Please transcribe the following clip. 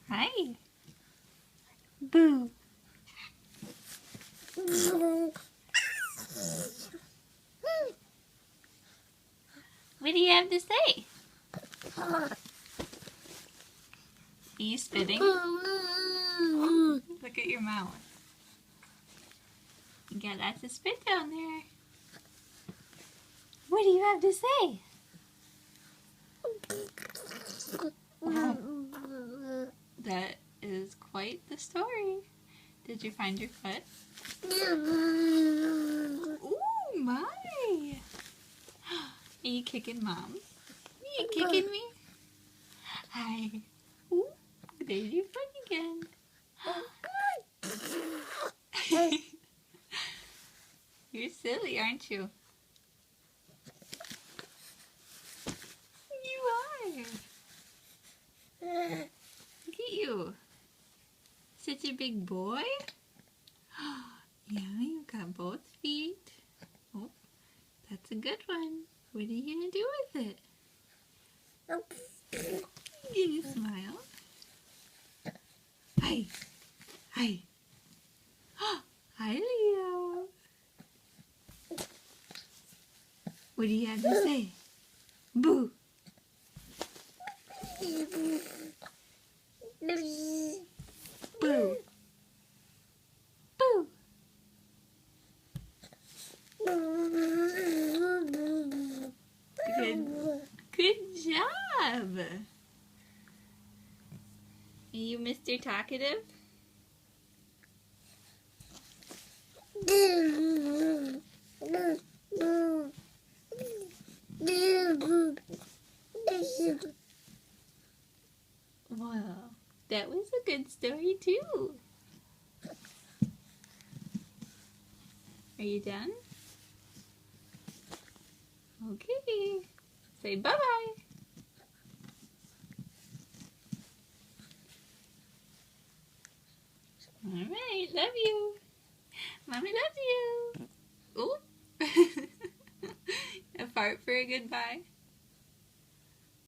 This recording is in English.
Hi. Boo. What do you have to say? Are you spitting? Look at your mouth. You got lots of spit down there. What do you have to say? Wow. That is quite the story. Did you find your foot? Ooh, my! Are you kicking Mom? Are you kicking me? Hi. Ooh, there's your foot again. You're silly, aren't you? You are. Look at you. Such a big boy. Yeah, you've got both feet. Oh, that's a good one. What are you going to do with it? Give you a smile. Hi. Hi. Hi, Leo. What do you have to say? Boo. Boo. Boo. Good job. Are you Mr. Talkative? Wow, that was a good story too. Are you done? Okay. Say bye-bye. All right, love you. Mommy loves you. Ooh. A fart for a goodbye.